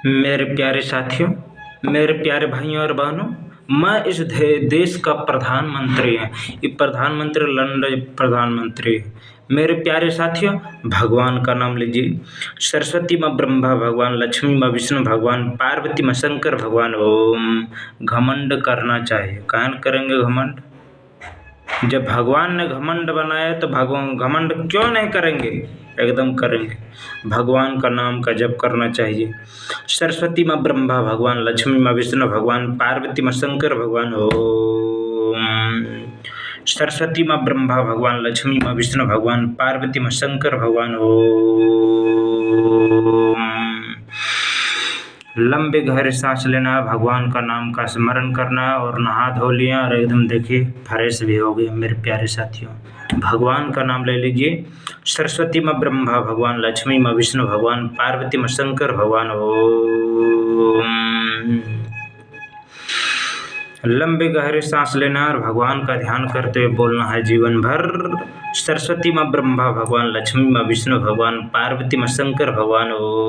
मेरे प्यारे साथियों, मेरे प्यारे भाइयों और बहनों, मैं इस देश का प्रधानमंत्री है। ये प्रधानमंत्री लंदन प्रधानमंत्री है। मेरे प्यारे साथियों, भगवान का नाम लीजिए। सरस्वती माँ ब्रह्मा भगवान, लक्ष्मी माँ विष्णु भगवान, पार्वती माँ शंकर भगवान। ओम। घमंड करना चाहिए, काहे करेंगे घमंड? जब भगवान ने घमंड बनाया तो भगवान घमंड क्यों नहीं करेंगे? एकदम करेंगे। भगवान का नाम का जप करना चाहिए। सरस्वती माँ ब्रह्मा भगवान, लक्ष्मी माँ विष्णु भगवान, पार्वती माँ शंकर भगवान। ओम। सरस्वती माँ ब्रह्मा भगवान, लक्ष्मी माँ विष्णु भगवान, पार्वती माँ शंकर भगवान। ओम। लंबे गहरे सांस लेना, भगवान का नाम का स्मरण करना और नहा धो लिया और एकदम देखिए फ्रेश भी हो गए। मेरे प्यारे साथियों, भगवान का नाम ले लीजिए। सरस्वती माँ ब्रह्मा भगवान, लक्ष्मी माँ विष्णु भगवान, पार्वती माँ शंकर भगवान। ओम। लंबे गहरे सांस लेना और भगवान का ध्यान करते हुए बोलना है जीवन भर। सरस्वती माँ ब्रह्मा भगवान, लक्ष्मी माँ विष्णु भगवान, पार्वती माँ शंकर भगवान। ओम।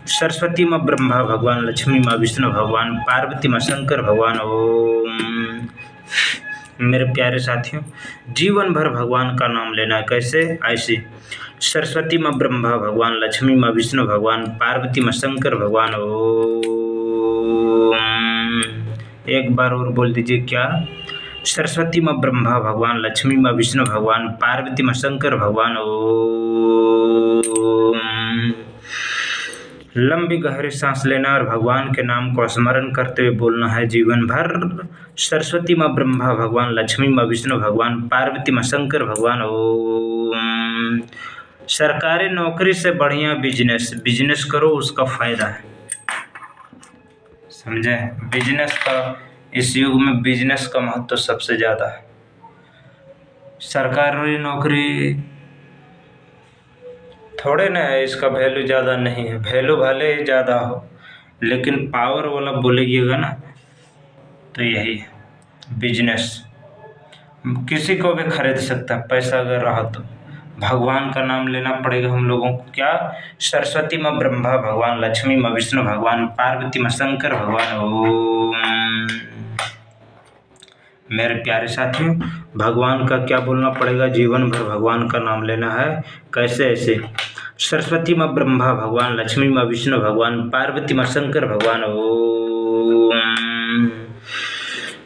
सरस्वती माँ ब्रह्मा भगवान, लक्ष्मी माँ विष्णु भगवान, पार्वती माँ शंकर भगवान। ओम। मेरे प्यारे साथियों, जीवन भर भगवान का नाम लेना है। कैसे? ऐसे। सरस्वती माँ ब्रह्मा भगवान, लक्ष्मी माँ विष्णु भगवान, पार्वती माँ शंकर भगवान। ओम। एक बार और बोल दीजिए क्या? सरस्वती माँ ब्रह्मा भगवान, लक्ष्मी माँ विष्णु भगवान, पार्वती माँ शंकर भगवान। ओम। लंबी गहरी सांस लेना और भगवान के नाम को स्मरण करते हुए बोलना है जीवन भर। सरस्वती माँ ब्रह्मा भगवान, लक्ष्मी माँ विष्णु भगवान, पार्वती माँ शंकर भगवान। ओम। सरकारी नौकरी से बढ़िया बिजनेस करो, उसका फायदा है। समझे? बिजनेस का, इस युग में बिजनेस का महत्व सबसे ज़्यादा है। सरकारी नौकरी थोड़े ना है, इसका वैल्यू ज़्यादा नहीं है। वैल्यू भले ही ज़्यादा हो, लेकिन पावर वाला बोलेगिएगा ना तो यही है बिजनेस। किसी को भी खरीद सकता है, पैसा अगर रहा तो। भगवान का नाम लेना पड़ेगा हम लोगों को। क्या? सरस्वती माँ ब्रह्मा भगवान, लक्ष्मी माँ विष्णु भगवान, पार्वती माँ शंकर भगवान। ओम। मेरे प्यारे साथियों, भगवान का क्या बोलना पड़ेगा? जीवन भर भगवान का नाम लेना है। कैसे? ऐसे। सरस्वती माँ ब्रह्मा भगवान, लक्ष्मी माँ विष्णु भगवान, पार्वती माँ शंकर भगवान। ओम।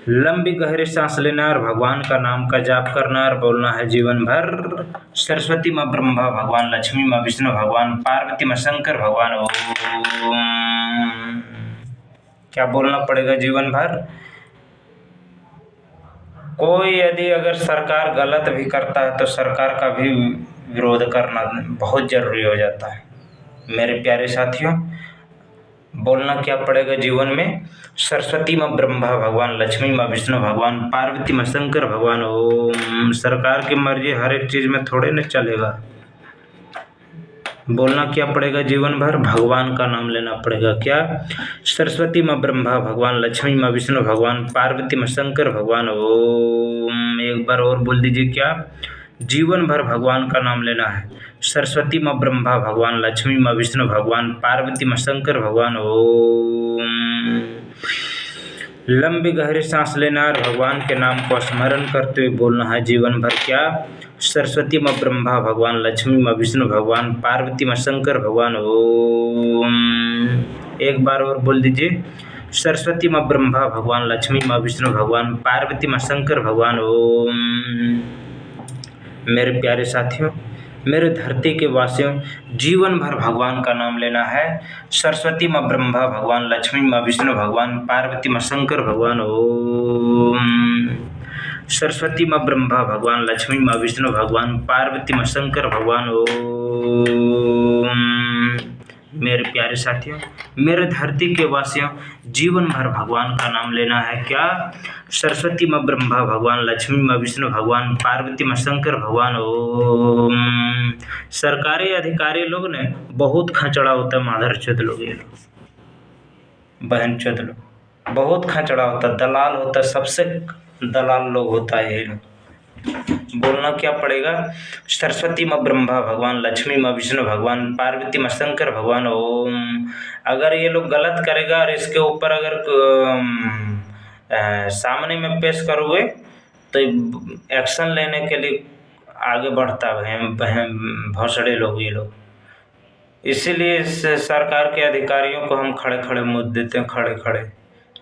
लंबी गहरी सांस लेना और भगवान का नाम का जाप करना और बोलना है जीवन भर। सरस्वती माँ ब्रह्मा भगवान, लक्ष्मी माँ विष्णु भगवान, पार्वती माँ शंकर भगवान। ओम। क्या बोलना पड़ेगा जीवन भर? कोई यदि अगर सरकार गलत भी करता है तो सरकार का भी विरोध करना बहुत ज़रूरी हो जाता है। मेरे प्यारे साथियों, बोलना क्या पड़ेगा जीवन में? सरस्वती माँ ब्रह्मा भगवान, लक्ष्मी माँ विष्णु भगवान, पार्वती माँ शंकर भगवान। ओम। सरकार की मर्जी हर एक चीज़ में थोड़े न चलेगा। बोलना क्या पड़ेगा जीवन भर? भगवान का नाम लेना पड़ेगा। क्या? सरस्वती माँ ब्रह्मा भगवान, लक्ष्मी माँ विष्णु भगवान, पार्वती माँ शंकर भगवान। ओम। एक बार और बोल दीजिए क्या? जीवन भर भगवान का नाम लेना है। सरस्वती माँ ब्रह्मा भगवान, लक्ष्मी माँ विष्णु भगवान, पार्वती माँ शंकर भगवान। ओम। लंबी गहरी सांस लेना और भगवान के नाम को स्मरण करते हुए बोलना है जीवन भर। क्या? सरस्वती माँ ब्रह्मा भगवान, लक्ष्मी माँ विष्णु भगवान, पार्वती माँ शंकर भगवान। ओम। एक बार और बोल दीजिए। सरस्वती माँ ब्रह्मा भगवान, लक्ष्मी माँ विष्णु भगवान, पार्वती माँ शंकर भगवान। ओम। मेरे प्यारे साथियों, मेरे धरती के वासियों, जीवन भर भगवान का नाम लेना है। सरस्वती माँ ब्रह्मा भगवान, लक्ष्मी माँ विष्णु भगवान, पार्वती माँ शंकर भगवान। ओम। सरस्वती माँ ब्रह्मा भगवान, लक्ष्मी माँ विष्णु भगवान, पार्वती माँ शंकर भगवान। ओम। मेरे प्यारे साथियों, मेरे धरती के वासियों, जीवन भर भगवान का नाम लेना है। क्या? सरस्वती माँ ब्रह्मा भगवान, लक्ष्मी माँ विष्णु भगवान, पार्वती माँ शंकर भगवान। ओम। सरकारी अधिकारी लोग ने बहुत खचड़ा होता है, माधर चोद लोग, ये लोग बहन चोद लोग बहुत खचड़ा होता है, दलाल होता है, सबसे दलाल लोग होता है ये लोग। बोलना क्या पड़ेगा? सरस्वती माँ ब्रह्मा भगवान, लक्ष्मी माँ विष्णु भगवान, पार्वती माँ शंकर भगवान ओम। अगर ये लोग गलत करेगा और इसके ऊपर अगर सामने में पेश करोगे तो एक्शन लेने के लिए आगे बढ़ता है भोसड़े लोग ये लोग। इसीलिए सरकार के अधिकारियों को हम खड़े खड़े मुद्दे देते हैं, खड़े खड़े।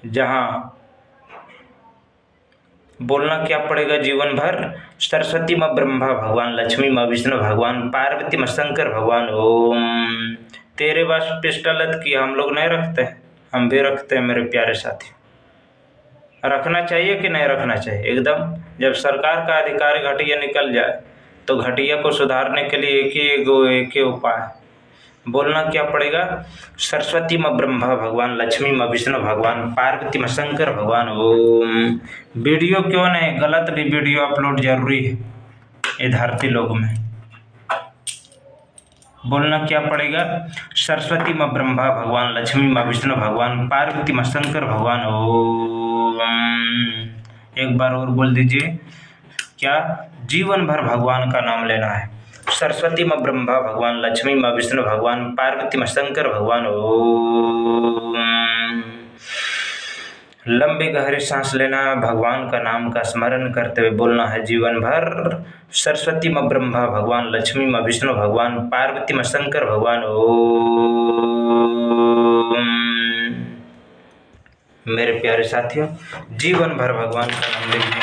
जहाँ बोलना क्या पड़ेगा जीवन भर? सरस्वती माँ ब्रह्मा भगवान, लक्ष्मी माँ विष्णु भगवान, पार्वती माँ शंकर भगवान ओम। तेरे पास पिस्टल है कि हम लोग नहीं रखते? हम भी रखते हैं मेरे प्यारे साथी। रखना चाहिए कि नहीं रखना चाहिए? एकदम। जब सरकार का अधिकारी घटिया निकल जाए तो घटिया को सुधारने के लिए एक ही उपाय है। बोलना क्या पड़ेगा? सरस्वती माँ ब्रह्मा भगवान, लक्ष्मी माँ विष्णु भगवान, पार्वती माँ शंकर भगवान ओम। वीडियो क्यों नहीं, गलत भी वीडियो अपलोड जरूरी है ये धरती लोक में। बोलना क्या पड़ेगा? सरस्वती माँ ब्रह्मा भगवान, लक्ष्मी माँ विष्णु भगवान, पार्वती माँ शंकर भगवान ओम। एक बार और बोल दीजिए। क्या? जीवन भर भगवान का नाम लेना है। सरस्वती माँ ब्रह्मा भगवान, लक्ष्मी माँ विष्णु भगवान, पार्वती माँ शंकर भगवान ओम। लंबी गहरी सांस लेना, भगवान का नाम का स्मरण करते हुए बोलना है जीवन भर। सरस्वती माँ ब्रह्मा भगवान, लक्ष्मी माँ विष्णु भगवान, पार्वती माँ शंकर भगवान ओम। मेरे प्यारे साथियों, जीवन भर भगवान का नाम लीजिए।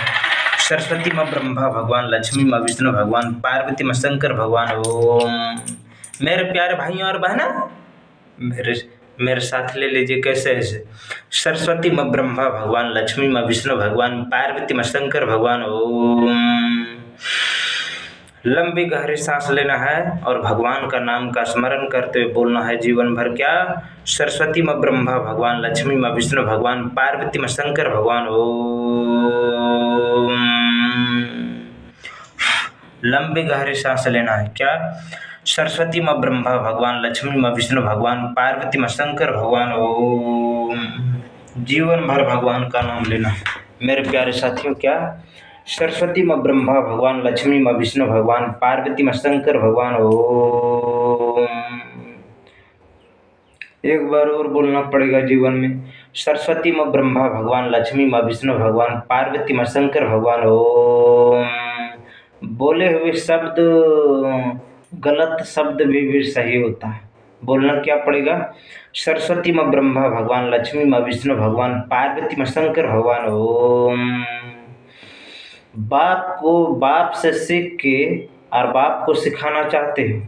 सरस्वती माँ ब्रह्मा भगवान, लक्ष्मी माँ विष्णु भगवान, पार्वती माँ शंकर भगवान ओम। मेरे प्यारे भाइयों और बहना, मेरे साथ ले लीजिए। कैसे ऐसे? सरस्वती माँ ब्रह्मा भगवान, लक्ष्मी माँ विष्णु भगवान, पार्वती माँ शंकर भगवान ओम। लंबी गहरी सांस लेना है और भगवान का नाम का स्मरण करते हुए बोलना है जीवन भर। क्या? सरस्वती माँ ब्रह्मा भगवान, लक्ष्मी माँ विष्णु भगवान, पार्वती माँ शंकर भगवान ओम। लंबी गहरी सांस लेना है। क्या? सरस्वती माँ ब्रह्मा भगवान, लक्ष्मी माँ विष्णु भगवान, पार्वती माँ शंकर भगवान ओम। जीवन भर भगवान का नाम लेना। मेरे प्यारे साथियों, क्या? सरस्वती माँ ब्रह्मा भगवान, लक्ष्मी माँ विष्णु भगवान, पार्वती माँ शंकर भगवान ओम। एक बार और बोलना पड़ेगा जीवन में। सरस्वती माँ ब्रह्मा भगवान, लक्ष्मी माँ विष्णु भगवान, पार्वती माँ शंकर भगवान ओम। बोले हुए शब्द गलत शब्द भी सही होता है। बोलना क्या पड़ेगा? सरस्वती माँ ब्रह्मा भगवान, लक्ष्मी माँ विष्णु भगवान, पार्वती माँ शंकर भगवान ओम। बाप से सीख के और बाप को सिखाना चाहते हो?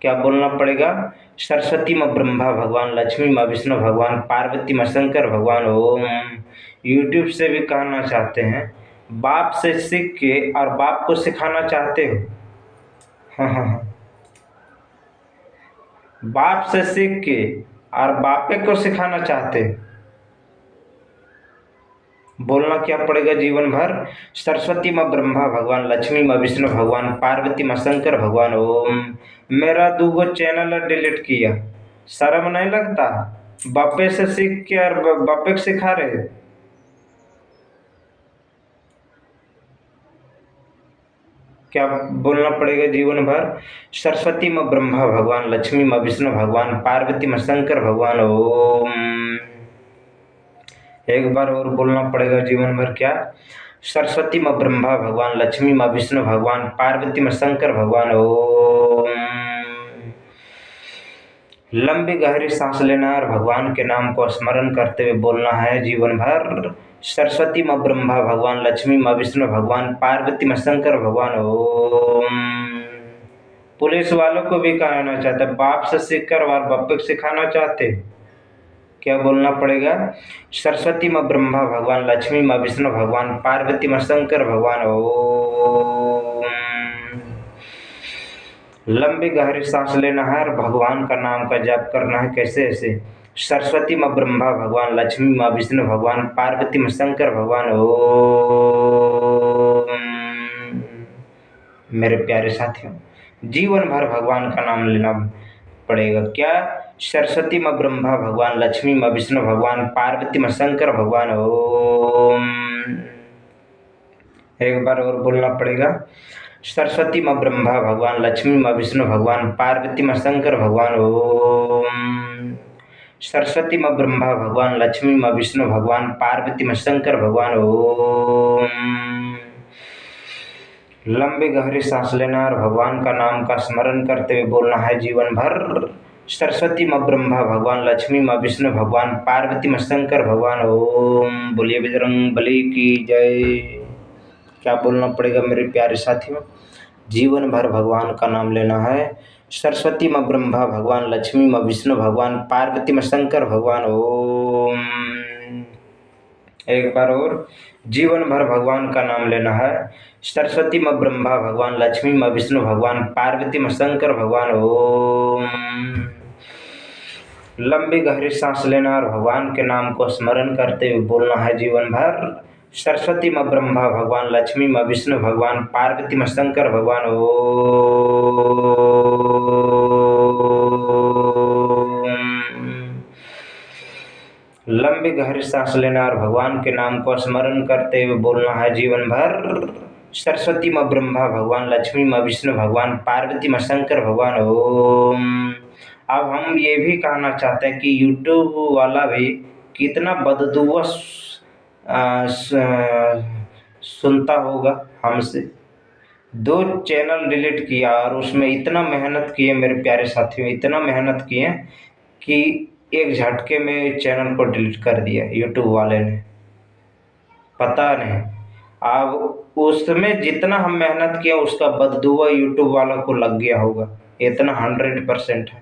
क्या बोलना पड़ेगा? सरस्वती माँ ब्रह्मा भगवान, लक्ष्मी माँ विष्णु भगवान, पार्वती माँ शंकर भगवान ओम। यूट्यूब से भी कहना चाहते हैं, बाप से सीख के और बाप को सिखाना चाहते हो? हाँ। बाप से सीख के और बापे को सिखाना चाहते हो? बोलना क्या पड़ेगा जीवन भर? सरस्वती माँ ब्रह्मा भगवान, लक्ष्मी माँ विष्णु भगवान, पार्वती माँ शंकर भगवान ओम। मेरा 2 चैनल डिलीट किया, शर्म नहीं लगता? बापे से सीख के और बापे को सिखा रहे। क्या बोलना पड़ेगा जीवन भर? सरस्वती माँ ब्रह्मा भगवान, लक्ष्मी माँ विष्णु भगवान, पार्वती माँ शंकर भगवान ओम। एक बार और बोलना पड़ेगा जीवन भर। क्या? सरस्वती माँ ब्रह्मा भगवान, लक्ष्मी माँ विष्णु भगवान, पार्वती माँ शंकर भगवान ओम। लंबी गहरी सांस लेना और भगवान के नाम को स्मरण करते हुए बोलना है जीवन भर। सरस्वती माँ ब्रह्मा भगवान, लक्ष्मी माँ विष्णु भगवान, पार्वती माँ शंकर भगवान ओम। पुलिस वालों को भी कहना चाहते, बाप से सीखकर और बाप को सिखाना चाहते। क्या बोलना पड़ेगा? सरस्वती माँ ब्रह्मा भगवान, लक्ष्मी माँ विष्णु भगवान, पार्वती माँ शंकर भगवान ओम। लंबी गहरी सांस लेना है और भगवान का नाम का जाप करना है। कैसे? ऐसे? सरस्वती माँ ब्रह्मा भगवान, लक्ष्मी माँ विष्णु भगवान, पार्वती माँ शंकर भगवान ओम। मेरे प्यारे साथियों, जीवन भर भगवान का नाम लेना पड़ेगा। क्या? सरस्वती माँ ब्रह्मा भगवान, लक्ष्मी माँ विष्णु भगवान, पार्वती माँ शंकर भगवान ओम। एक बार और बोलना पड़ेगा। सरस्वती माँ ब्रह्मा भगवान, लक्ष्मी माँ विष्णु भगवान, पार्वती माँ शंकर भगवान। ओम। सरस्वती माँ ब्रह्मा भगवान, लक्ष्मी माँ विष्णु भगवान, पार्वती माँ शंकर भगवान। ओम। लंबी गहरी सांस लेना और भगवान का नाम का स्मरण करते हुए बोलना है जीवन भर। सरस्वती माँ ब्रह्मा भगवान, लक्ष्मी माँ विष्णु भगवान, पार्वती माँ शंकर भगवान। ओम। बोलिए बजरंग बली की जय। क्या बोलना पड़ेगा मेरे प्यारे साथियों? जीवन भर भगवान का नाम लेना है। सरस्वती माँ ब्रह्मा भगवान, लक्ष्मी माँ विष्णु भगवान, पार्वती माँ शंकर भगवान। ओम। एक बार और। जीवन भर भगवान का नाम लेना है। सरस्वती माँ ब्रह्मा भगवान, लक्ष्मी माँ विष्णु भगवान, पार्वती माँ शंकर भगवान। ओम। लंबी गहरी सांस लेना और भगवान के नाम को स्मरण करते हुए बोलना है जीवन भर। सरस्वती माँ ब्रह्मा भगवान, लक्ष्मी माँ विष्णु भगवान, पार्वती माँ शंकर भगवान। ओम। लंबी गहरी सांस लेना और भगवान के नाम को स्मरण करते हुए बोलना है जीवन भर। सरस्वती माँ ब्रह्मा भगवान, लक्ष्मी माँ विष्णु भगवान, पार्वती माँ शंकर भगवान। ओम। अब हम ये भी कहना चाहते हैं कि यूट्यूब वाला भी कितना बददुआ सुनता होगा हमसे। 2 चैनल डिलीट किया और उसमें इतना मेहनत किए मेरे प्यारे साथियों, इतना मेहनत किए कि एक झटके में चैनल को डिलीट कर दिया यूट्यूब वाले ने। पता नहीं अब उसमें जितना हम मेहनत किया उसका बददुआ यूट्यूब वाला को लग गया होगा। इतना 100% है,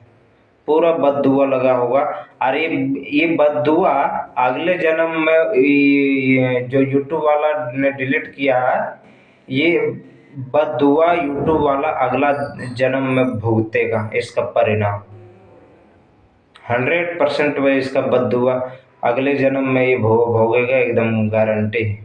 पूरा बददुआ लगा होगा। और ये बददुआ अगले जन्म में ये जो यूट्यूब वाला ने डिलीट किया है, ये बददुआ यूट्यूब वाला अगला जन्म में भुगतेगा इसका परिणाम। 100% वह इसका बददुआ अगले जन्म में ये भोगेगा, एकदम गारंटी।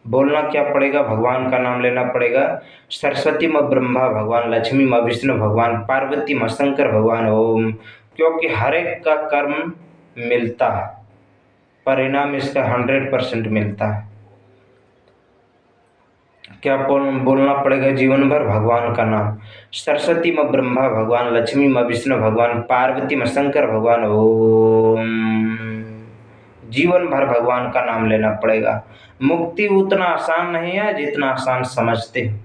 बोलना क्या पड़ेगा? भगवान का नाम लेना पड़ेगा। सरस्वती माँ ब्रह्मा भगवान, लक्ष्मी माँ विष्णु भगवान, पार्वती माँ शंकर भगवान। ओम। क्योंकि हर एक का कर्म मिलता है, परिणाम इसका 100% मिलता है। क्या बोलना पड़ेगा जीवन भर? भगवान का नाम। सरस्वती माँ ब्रह्मा भगवान, लक्ष्मी माँ विष्णु भगवान, पार्वती माँ शंकर भगवान। ओम। जीवन भर भगवान का नाम लेना पड़ेगा। मुक्ति उतना आसान नहीं है जितना आसान समझते हो।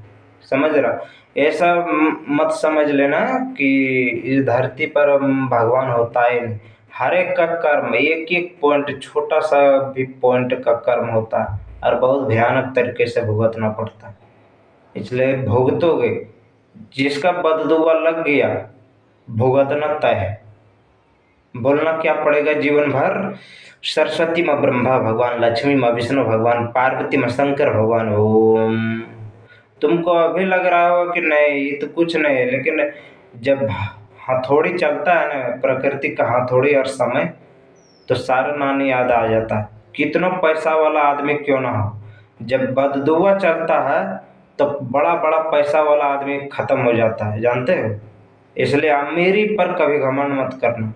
समझ रहा? ऐसा मत समझ लेना कि इस धरती पर भगवान होता है नहीं। हर एक का कर्म, एक एक पॉइंट, छोटा सा भी पॉइंट का कर्म होता है और बहुत भयानक तरीके से भुगतना पड़ता है। इसलिए भुगतोगे, जिसका बददुआ लग गया भुगतना तय है। बोलना क्या पड़ेगा जीवन भर? सरस्वती माँ ब्रह्मा भगवान, लक्ष्मी माँ विष्णु भगवान, पार्वती माँ शंकर भगवान। ओम। तुमको अभी लग रहा होगा कि नहीं ये तो कुछ नहीं है, लेकिन जब हथौड़ी चलता है ना, प्रकृति का हथौड़ी और समय, तो सारा नानी याद आ जाता है। कितना पैसा वाला आदमी क्यों ना हो, जब बददुआ चलता है तो बड़ा बड़ा पैसा वाला आदमी खत्म हो जाता है, जानते हो? इसलिए अमीरी पर कभी घमंड मत करना।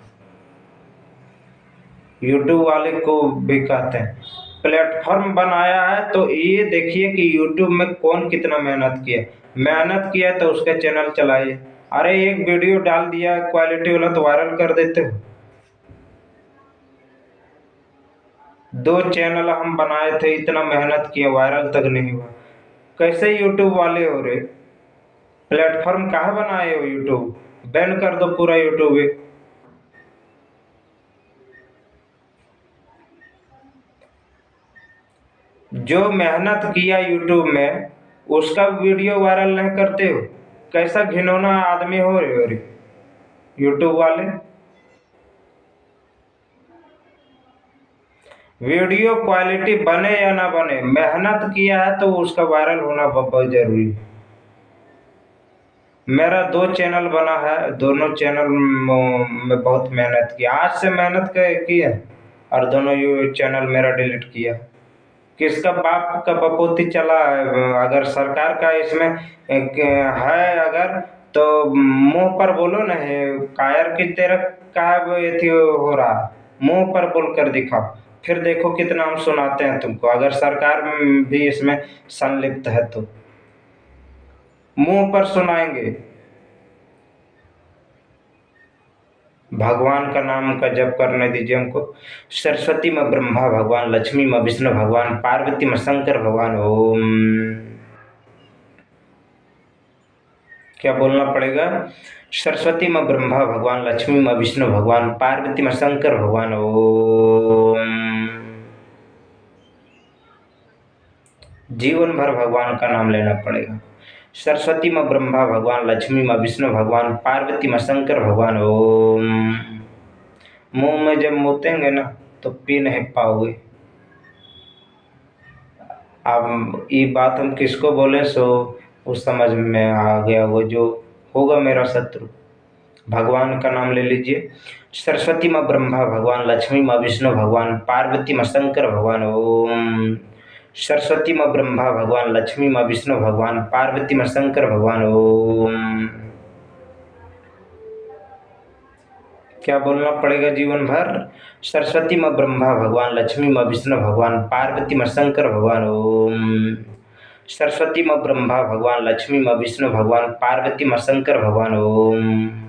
यूट्यूब वाले को भी कहते हैं, प्लेटफॉर्म बनाया है तो ये देखिए कि यूट्यूब में कौन कितना मेहनत किया तो उसका चैनल चलाइए। अरे एक वीडियो डाल दिया क्वालिटी वाला तो वायरल कर देते हो। 2 चैनल हम बनाए थे, इतना मेहनत किया, वायरल तक नहीं हुआ। कैसे यूट्यूब वाले हो रे? प्लेटफॉर्म कहाँ बनाए हो? यूट्यूब बैन कर दो पूरा यूट्यूब। जो मेहनत किया यूट्यूब में उसका वीडियो वायरल नहीं करते हो? कैसा घिनौना आदमी हो रे यूट्यूब वाले। वीडियो क्वालिटी बने या ना बने, मेहनत किया है तो उसका वायरल होना बहुत जरूरी है। मेरा 2 चैनल बना है, दोनों चैनल में बहुत मेहनत किया, आज से मेहनत की है और दोनों चैनल मेरा डिलीट किया। किसका बाप का बपोती चला है? अगर सरकार का इसमें है अगर, तो मुंह पर बोलो नहीं, कायर की तेरा का ये थी हो रहा, मुंह पर बोल कर दिखाओ। फिर देखो कितना हम सुनाते हैं तुमको, अगर सरकार भी इसमें संलिप्त है तो मुंह पर सुनाएंगे। भगवान का नाम का जप करने दीजिए हमको। सरस्वती में ब्रह्मा भगवान, लक्ष्मी में विष्णु भगवान, पार्वती में शंकर भगवान। ओम। क्या बोलना पड़ेगा? सरस्वती में ब्रह्मा भगवान, लक्ष्मी में विष्णु भगवान, पार्वती में शंकर भगवान। ओम। जीवन भर भगवान का नाम लेना पड़ेगा। सरस्वती में ब्रह्मा भगवान, लक्ष्मी में विष्णु भगवान, पार्वती में शंकर भगवान। ओम। मुंह में जब मुतेंगे ना तो पी नहीं पाओगे। अब ये बात हम किसको बोले सो उस समझ में आ गया, वो जो होगा मेरा शत्रु। भगवान का नाम ले लीजिए। सरस्वती में ब्रह्मा भगवान, लक्ष्मी में विष्णु भगवान, पार्वती में शंकर भगवान। ओम। सरस्वती में ब्रह्मा भगवान, लक्ष्मी में विष्णु भगवान, पार्वती में शंकर भगवान। ओम। क्या बोलना पड़ेगा जीवन भर? सरस्वती में ब्रह्मा भगवान, लक्ष्मी में विष्णु भगवान, पार्वती में शंकर भगवान। ओम। सरस्वती में ब्रह्मा भगवान, लक्ष्मी में विष्णु भगवान, पार्वती में शंकर भगवान। ओम।